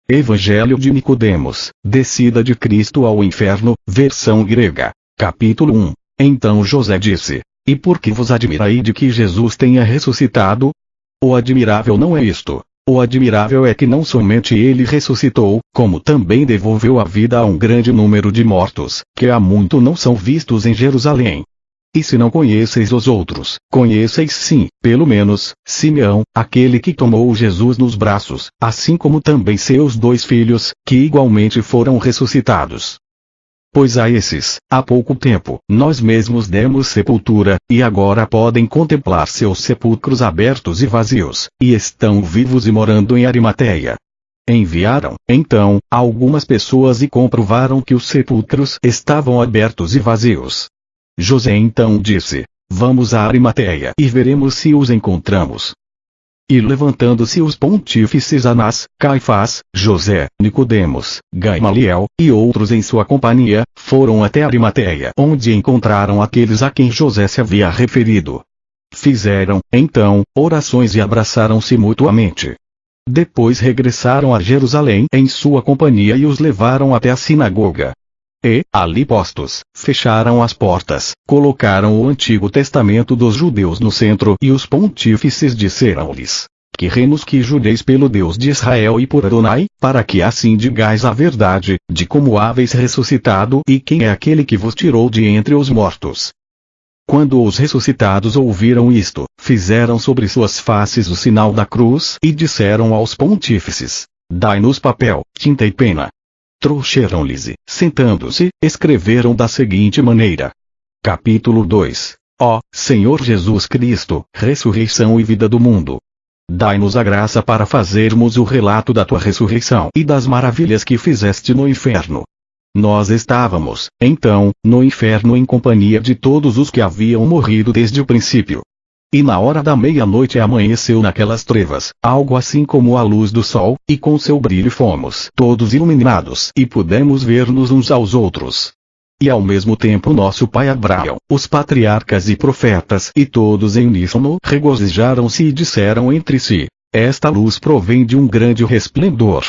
Evangelho de Nicodemos, descida de Cristo ao inferno, versão grega. Capítulo 1. Então José disse: E por que vos admirai de que Jesus tenha ressuscitado? O admirável não é isto. O admirável é que não somente ele ressuscitou, como também devolveu a vida a um grande número de mortos, que há muito não são vistos em Jerusalém. E se não conheceis os outros, conheceis sim, pelo menos, Simeão, aquele que tomou Jesus nos braços, assim como também seus 2 filhos, que igualmente foram ressuscitados. Pois a esses, há pouco tempo, nós mesmos demos sepultura, e agora podem contemplar seus sepulcros abertos e vazios, e estão vivos e morando em Arimateia. Enviaram, então, algumas pessoas e comprovaram que os sepulcros estavam abertos e vazios. José então disse: Vamos a Arimateia e veremos se os encontramos. E levantando-se os pontífices Anás, Caifás, José, Nicodemos, Gamaliel, e outros em sua companhia, foram até Arimateia, onde encontraram aqueles a quem José se havia referido. Fizeram, então, orações e abraçaram-se mutuamente. Depois regressaram a Jerusalém em sua companhia e os levaram até a sinagoga. E, ali postos, fecharam as portas, colocaram o Antigo Testamento dos judeus no centro e os pontífices disseram-lhes: Que remos que jureis pelo Deus de Israel e por Adonai, para que assim digais a verdade, de como haveis ressuscitado e quem é aquele que vos tirou de entre os mortos. Quando os ressuscitados ouviram isto, fizeram sobre suas faces o sinal da cruz e disseram aos pontífices: Dai-nos papel, tinta e pena. Trouxeram-lhes e, sentando-se, escreveram da seguinte maneira. Capítulo 2. Ó Senhor Jesus Cristo, ressurreição e vida do mundo. Dai-nos a graça para fazermos o relato da tua ressurreição e das maravilhas que fizeste no inferno. Nós estávamos, então, no inferno em companhia de todos os que haviam morrido desde o princípio. E na hora da meia-noite amanheceu naquelas trevas, algo assim como a luz do sol, e com seu brilho fomos todos iluminados e pudemos ver-nos uns aos outros. E ao mesmo tempo nosso pai Abraão, os patriarcas e profetas e todos em uníssono regozijaram-se e disseram entre si: Esta luz provém de um grande resplendor.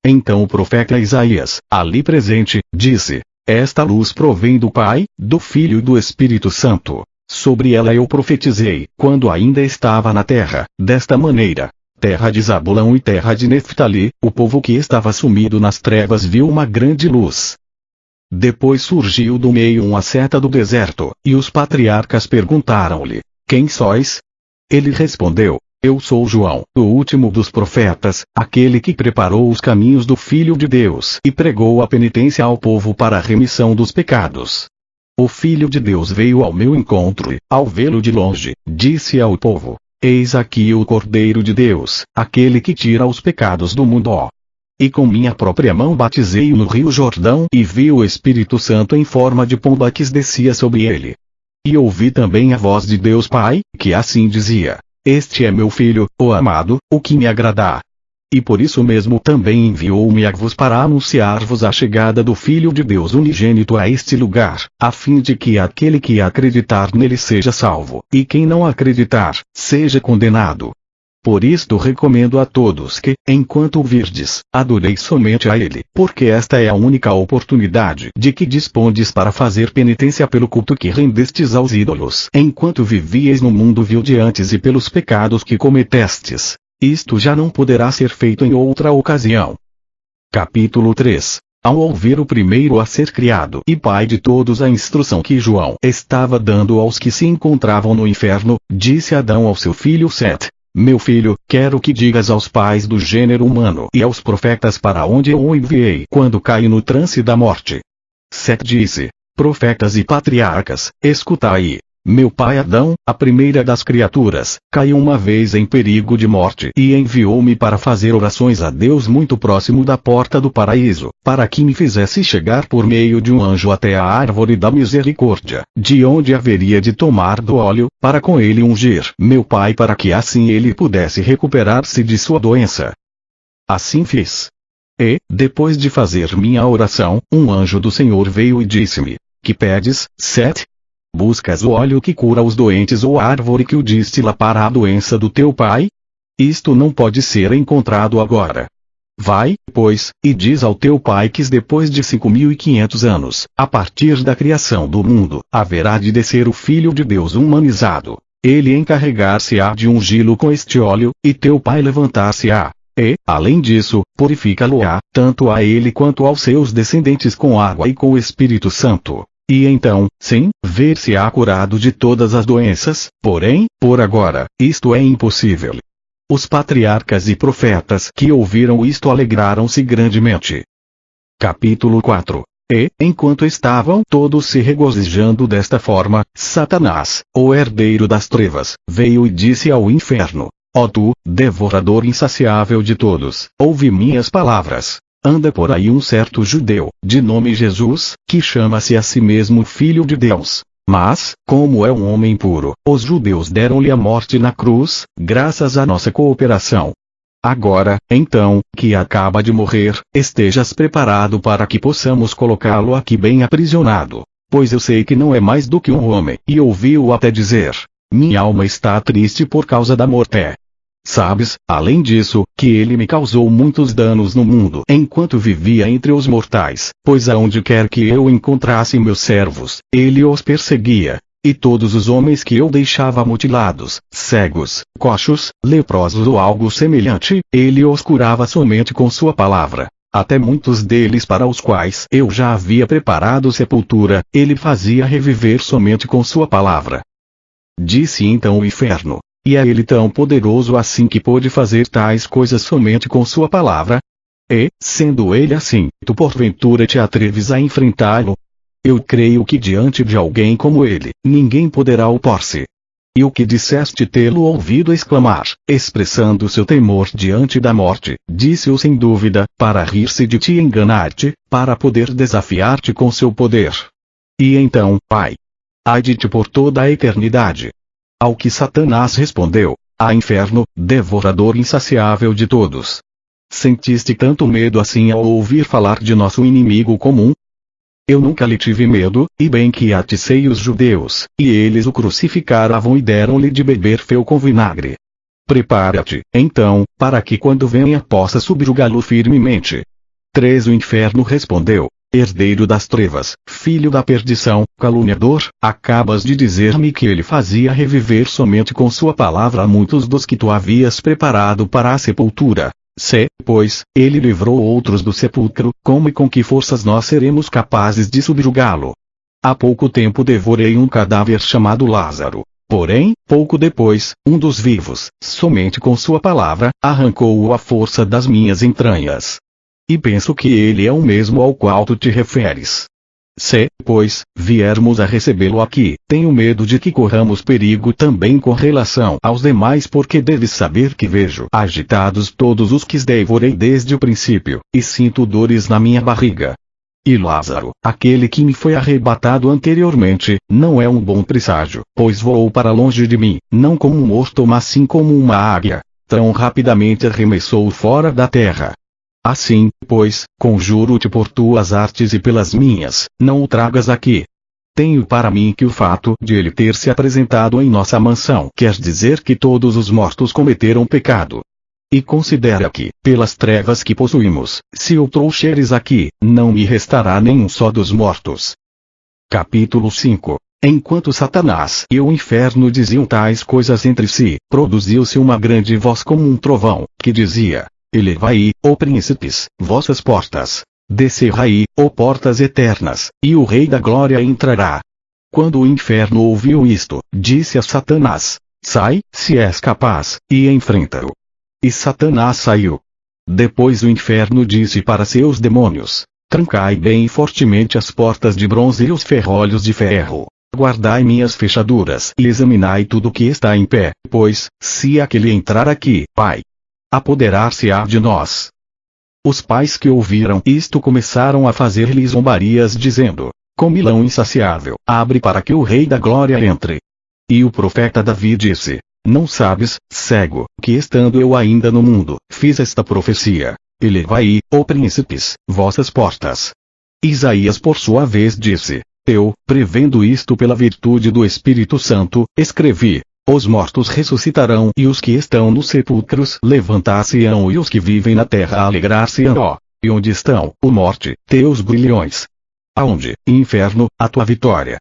Então o profeta Isaías, ali presente, disse: Esta luz provém do Pai, do Filho e do Espírito Santo. Sobre ela eu profetizei, quando ainda estava na terra, desta maneira: terra de Zabulão e terra de Neftali, o povo que estava sumido nas trevas viu uma grande luz. Depois surgiu do meio uma seta do deserto, e os patriarcas perguntaram-lhe: Quem sois? Ele respondeu: Eu sou João, o último dos profetas, aquele que preparou os caminhos do Filho de Deus e pregou a penitência ao povo para a remissão dos pecados. O Filho de Deus veio ao meu encontro e, ao vê-lo de longe, disse ao povo: Eis aqui o Cordeiro de Deus, aquele que tira os pecados do mundo. E com minha própria mão batizei-o no rio Jordão e vi o Espírito Santo em forma de pomba que descia sobre ele. E ouvi também a voz de Deus Pai, que assim dizia: Este é meu Filho, o amado, o que me agrada. E por isso mesmo também enviou-me a vos para anunciar-vos a chegada do Filho de Deus unigênito a este lugar, a fim de que aquele que acreditar nele seja salvo, e quem não acreditar, seja condenado. Por isto recomendo a todos que, enquanto o virdes, adoreis somente a ele, porque esta é a única oportunidade de que dispondes para fazer penitência pelo culto que rendestes aos ídolos, enquanto vivíeis no mundo vil de antes e pelos pecados que cometestes. Isto já não poderá ser feito em outra ocasião. Capítulo 3. Ao ouvir o primeiro a ser criado e pai de todos a instrução que João estava dando aos que se encontravam no inferno, disse Adão ao seu filho Sete: Meu filho, quero que digas aos pais do gênero humano e aos profetas para onde eu o enviei quando caí no trance da morte. Sete disse: Profetas e patriarcas, escutai. Meu pai Adão, a primeira das criaturas, caiu uma vez em perigo de morte e enviou-me para fazer orações a Deus muito próximo da porta do paraíso, para que me fizesse chegar por meio de um anjo até a árvore da misericórdia, de onde haveria de tomar do óleo, para com ele ungir meu pai para que assim ele pudesse recuperar-se de sua doença. Assim fiz. E, depois de fazer minha oração, um anjo do Senhor veio e disse-me: Que pedes, Sete? Buscas o óleo que cura os doentes ou a árvore que o destila para a doença do teu pai? Isto não pode ser encontrado agora. Vai, pois, e diz ao teu pai que depois de 5.500 anos, a partir da criação do mundo, haverá de descer o Filho de Deus humanizado. Ele encarregar-se-á de ungí-lo com este óleo, e teu pai levantar-se-á. E, além disso, purificá-lo-á, tanto a ele quanto aos seus descendentes com água e com o Espírito Santo. E então, sim, ver-se-á curado de todas as doenças, porém, por agora, isto é impossível. Os patriarcas e profetas que ouviram isto alegraram-se grandemente. Capítulo 4. E, enquanto estavam todos se regozijando desta forma, Satanás, o herdeiro das trevas, veio e disse ao inferno: Ó tu, devorador insaciável de todos, ouve minhas palavras. Anda por aí um certo judeu, de nome Jesus, que chama-se a si mesmo Filho de Deus. Mas, como é um homem puro, os judeus deram-lhe a morte na cruz, graças à nossa cooperação. Agora, então, que acaba de morrer, estejas preparado para que possamos colocá-lo aqui bem aprisionado. Pois eu sei que não é mais do que um homem, e ouvi-o até dizer: minha alma está triste por causa da morte. Sabes, além disso, que ele me causou muitos danos no mundo enquanto vivia entre os mortais, pois aonde quer que eu encontrasse meus servos, ele os perseguia. E todos os homens que eu deixava mutilados, cegos, coxos, leprosos ou algo semelhante, ele os curava somente com sua palavra. Até muitos deles para os quais eu já havia preparado sepultura, ele fazia reviver somente com sua palavra. Disse então o inferno: e é ele tão poderoso assim que pôde fazer tais coisas somente com sua palavra? E, sendo ele assim, tu porventura te atreves a enfrentá-lo? Eu creio que diante de alguém como ele, ninguém poderá opor-se. E o que disseste tê-lo ouvido exclamar, expressando seu temor diante da morte, disse-o sem dúvida, para rir-se de ti e enganar-te, para poder desafiar-te com seu poder. E então, Pai, ai de ti por toda a eternidade. Ao que Satanás respondeu: ah, inferno, devorador insaciável de todos. Sentiste tanto medo assim ao ouvir falar de nosso inimigo comum? Eu nunca lhe tive medo, e bem que aticei os judeus, e eles o crucificaram e deram-lhe de beber fel com vinagre. Prepara-te, então, para que quando venha possa subjugá-lo firmemente. 3. O inferno respondeu: herdeiro das trevas, filho da perdição, caluniador, acabas de dizer-me que ele fazia reviver somente com sua palavra a muitos dos que tu havias preparado para a sepultura. Se, pois, ele livrou outros do sepulcro, como e com que forças nós seremos capazes de subjugá-lo? Há pouco tempo devorei um cadáver chamado Lázaro. Porém, pouco depois, um dos vivos, somente com sua palavra, arrancou-o à força das minhas entranhas. E penso que ele é o mesmo ao qual tu te referes. Se, pois, viermos a recebê-lo aqui, tenho medo de que corramos perigo também com relação aos demais, porque deves saber que vejo agitados todos os que devorei desde o princípio, e sinto dores na minha barriga. E Lázaro, aquele que me foi arrebatado anteriormente, não é um bom presságio, pois voou para longe de mim, não como um morto mas sim como uma águia. Tão rapidamente arremessou fora da terra. Assim, pois, conjuro-te por tuas artes e pelas minhas, não o tragas aqui. Tenho para mim que o fato de ele ter se apresentado em nossa mansão quer dizer que todos os mortos cometeram pecado. E considera que, pelas trevas que possuímos, se o trouxeres aqui, não me restará nenhum só dos mortos. Capítulo 5. Enquanto Satanás e o inferno diziam tais coisas entre si, produziu-se uma grande voz como um trovão, que dizia: elevai, ó príncipes, vossas portas. Descerrai, ó portas eternas, e o Rei da Glória entrará. Quando o inferno ouviu isto, disse a Satanás: sai, se és capaz, e enfrenta-o. E Satanás saiu. Depois o inferno disse para seus demônios: trancai bem fortemente as portas de bronze e os ferrolhos de ferro. Guardai minhas fechaduras e examinai tudo o que está em pé, pois, se aquele entrar aqui, Pai, apoderar-se-á de nós. Os pais que ouviram isto começaram a fazer-lhe zombarias dizendo: comilão insaciável, abre para que o Rei da Glória entre. E o profeta Davi disse: não sabes, cego, que estando eu ainda no mundo, fiz esta profecia: elevai, ó príncipes, vossas portas. Isaías por sua vez disse: eu, prevendo isto pela virtude do Espírito Santo, escrevi: Os mortos ressuscitarão e os que estão nos sepulcros levantar-se-ão e os que vivem na terra alegrar-se-ão. Ó, e onde estão, ó morte, teus grilhões? Aonde, inferno, a tua vitória?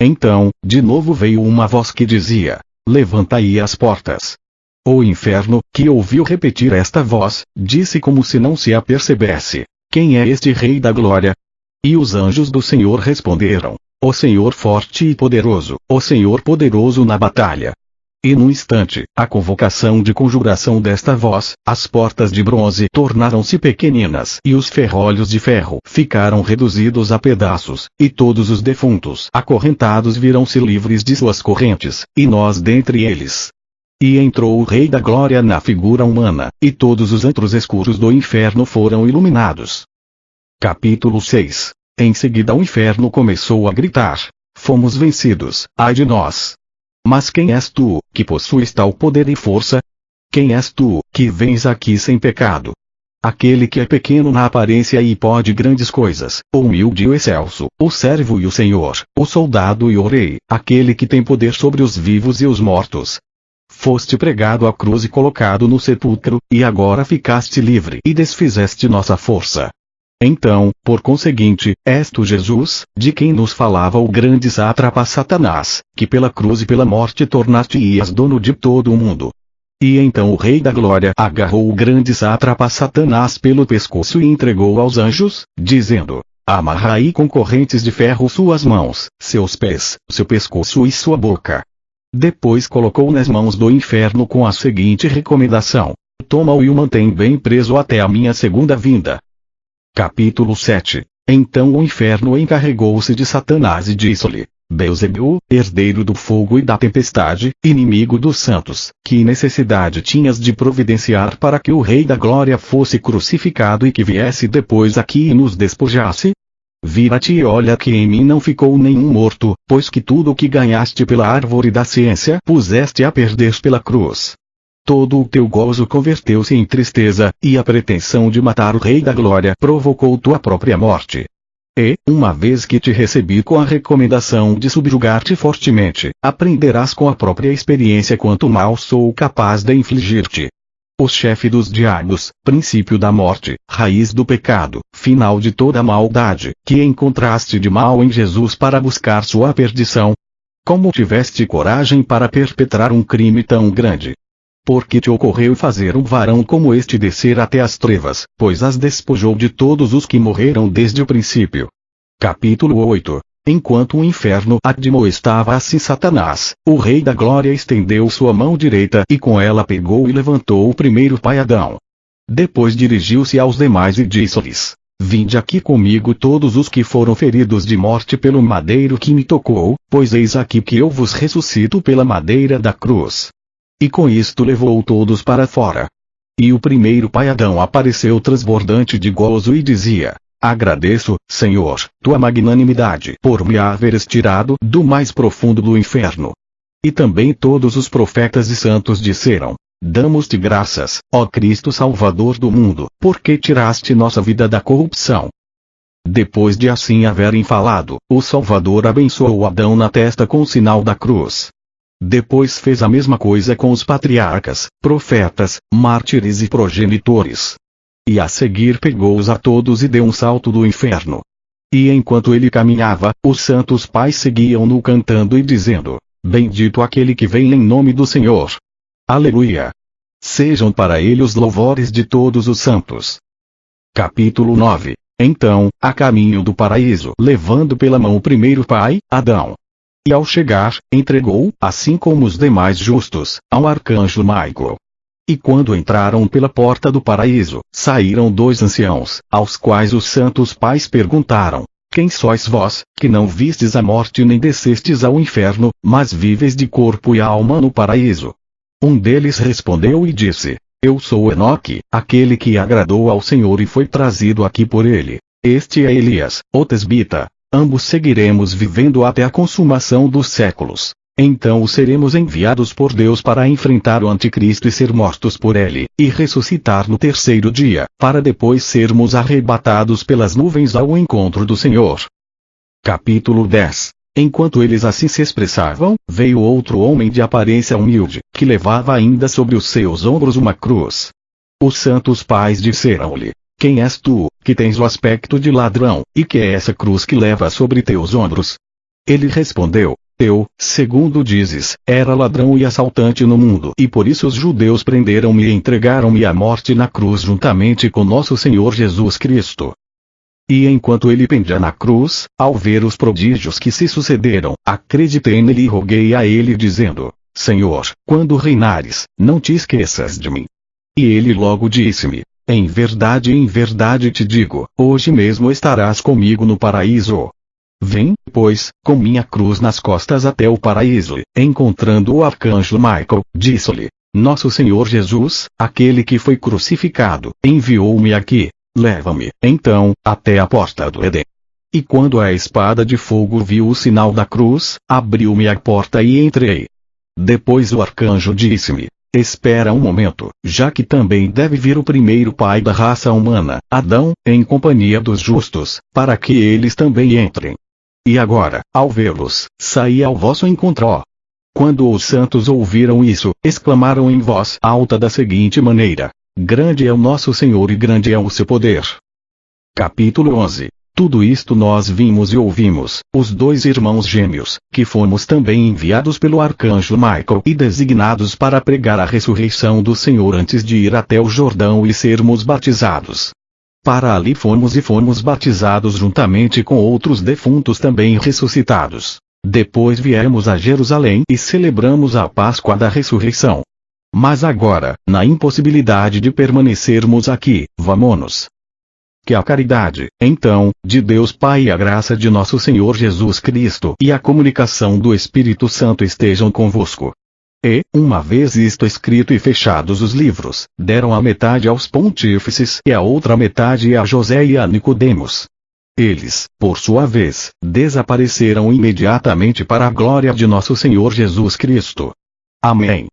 Então, de novo veio uma voz que dizia: levanta-aí as portas. O inferno, que ouviu repetir esta voz, disse como se não se apercebesse: quem é este Rei da Glória? E os anjos do Senhor responderam: o Senhor forte e poderoso, o Senhor poderoso na batalha. E no instante, a convocação de conjuração desta voz, as portas de bronze tornaram-se pequeninas e os ferrolhos de ferro ficaram reduzidos a pedaços, e todos os defuntos acorrentados viram-se livres de suas correntes, e nós dentre eles. E entrou o Rei da Glória na figura humana, e todos os antros escuros do inferno foram iluminados. Capítulo 6. Em seguida o inferno começou a gritar: fomos vencidos, ai de nós! Mas quem és tu, que possuis tal poder e força? Quem és tu, que vens aqui sem pecado? Aquele que é pequeno na aparência e pode grandes coisas, o humilde e o excelso, o servo e o senhor, o soldado e o rei, aquele que tem poder sobre os vivos e os mortos. Foste pregado à cruz e colocado no sepulcro, e agora ficaste livre e desfizeste nossa força. Então, por conseguinte, és tu Jesus, de quem nos falava o grande sátrapa Satanás, que pela cruz e pela morte tornaste-ias dono de todo o mundo. E então o Rei da Glória agarrou o grande sátrapa Satanás pelo pescoço e entregou aos anjos, dizendo: amarrai com correntes de ferro suas mãos, seus pés, seu pescoço e sua boca. Depois colocou nas mãos do inferno com a seguinte recomendação: toma-o e o mantém bem preso até a minha segunda vinda. Capítulo 7. Então o inferno encarregou-se de Satanás e disse-lhe: Beelzebul, herdeiro do fogo e da tempestade, inimigo dos santos, que necessidade tinhas de providenciar para que o Rei da Glória fosse crucificado e que viesse depois aqui e nos despojasse? Vira-te e olha que em mim não ficou nenhum morto, pois que tudo o que ganhaste pela árvore da ciência puseste a perder pela cruz. Todo o teu gozo converteu-se em tristeza, e a pretensão de matar o Rei da Glória provocou tua própria morte. E, uma vez que te recebi com a recomendação de subjugar-te fortemente, aprenderás com a própria experiência quanto mal sou capaz de infligir-te. O chefe dos diabos, princípio da morte, raiz do pecado, final de toda a maldade, que encontraste de mal em Jesus para buscar sua perdição. Como tiveste coragem para perpetrar um crime tão grande? Porque te ocorreu fazer um varão como este descer até as trevas, pois as despojou de todos os que morreram desde o princípio. Capítulo 8. Enquanto o inferno admoestava assim Satanás, o Rei da Glória estendeu sua mão direita e com ela pegou e levantou o primeiro pai Adão. Depois dirigiu-se aos demais e disse-lhes: Vinde aqui comigo todos os que foram feridos de morte pelo madeiro que me tocou, pois eis aqui que eu vos ressuscito pela madeira da cruz. E com isto levou todos para fora. E o primeiro pai Adão apareceu transbordante de gozo e dizia: Agradeço, Senhor, tua magnanimidade por me haveres tirado do mais profundo do inferno. E também todos os profetas e santos disseram: Damos-te graças, ó Cristo Salvador do mundo, porque tiraste nossa vida da corrupção. Depois de assim haverem falado, o Salvador abençoou Adão na testa com o sinal da cruz. Depois fez a mesma coisa com os patriarcas, profetas, mártires e progenitores. E a seguir pegou-os a todos e deu um salto do inferno. E enquanto ele caminhava, os santos pais seguiam-no cantando e dizendo: Bendito aquele que vem em nome do Senhor. Aleluia! Sejam para ele os louvores de todos os santos. Capítulo 9. Então, a caminho do paraíso, levando pela mão o primeiro pai, Adão. E ao chegar, entregou, assim como os demais justos, ao arcanjo Maico. E quando entraram pela porta do paraíso, saíram dois anciãos, aos quais os santos pais perguntaram: Quem sois vós, que não vistes a morte nem descestes ao inferno, mas vives de corpo e alma no paraíso? Um deles respondeu e disse: Eu sou Enoque, aquele que agradou ao Senhor e foi trazido aqui por ele. Este é Elias, o tesbita. Ambos seguiremos vivendo até a consumação dos séculos. Então seremos enviados por Deus para enfrentar o anticristo e ser mortos por ele, e ressuscitar no terceiro dia, para depois sermos arrebatados pelas nuvens ao encontro do Senhor. Capítulo 10. Enquanto eles assim se expressavam, veio outro homem de aparência humilde, que levava ainda sobre os seus ombros uma cruz. Os santos pais disseram-lhe: Quem és tu, que tens o aspecto de ladrão, e que é essa cruz que leva sobre teus ombros? Ele respondeu: Eu, segundo dizes, era ladrão e assaltante no mundo, e por isso os judeus prenderam-me e entregaram-me à morte na cruz juntamente com nosso Senhor Jesus Cristo. E enquanto ele pendia na cruz, ao ver os prodígios que se sucederam, acreditei nele e roguei a ele dizendo: Senhor, quando reinares, não te esqueças de mim. E ele logo disse-me: em verdade te digo, hoje mesmo estarás comigo no paraíso. Vem, pois, com minha cruz nas costas até o paraíso. Encontrando o arcanjo Michael, disse-lhe: Nosso Senhor Jesus, aquele que foi crucificado, enviou-me aqui. Leva-me, então, até a porta do Éden. E quando a espada de fogo viu o sinal da cruz, abriu-me a porta e entrei. Depois o arcanjo disse-me: Espera um momento, já que também deve vir o primeiro pai da raça humana, Adão, em companhia dos justos, para que eles também entrem. E agora, ao vê-los, saí ao vosso encontro. Quando os santos ouviram isso, exclamaram em voz alta da seguinte maneira: Grande é o nosso Senhor e grande é o seu poder. Capítulo 11. Tudo isto nós vimos e ouvimos, os dois irmãos gêmeos, que fomos também enviados pelo arcanjo Michael e designados para pregar a ressurreição do Senhor antes de ir até o Jordão e sermos batizados. Para ali fomos e fomos batizados juntamente com outros defuntos também ressuscitados. Depois viemos a Jerusalém e celebramos a Páscoa da ressurreição. Mas agora, na impossibilidade de permanecermos aqui, vamo-nos. Que a caridade, então, de Deus Pai e a graça de nosso Senhor Jesus Cristo e a comunicação do Espírito Santo estejam convosco. E, uma vez isto escrito e fechados os livros, deram a metade aos pontífices e a outra metade a José e a Nicodemos. Eles, por sua vez, desapareceram imediatamente para a glória de nosso Senhor Jesus Cristo. Amém.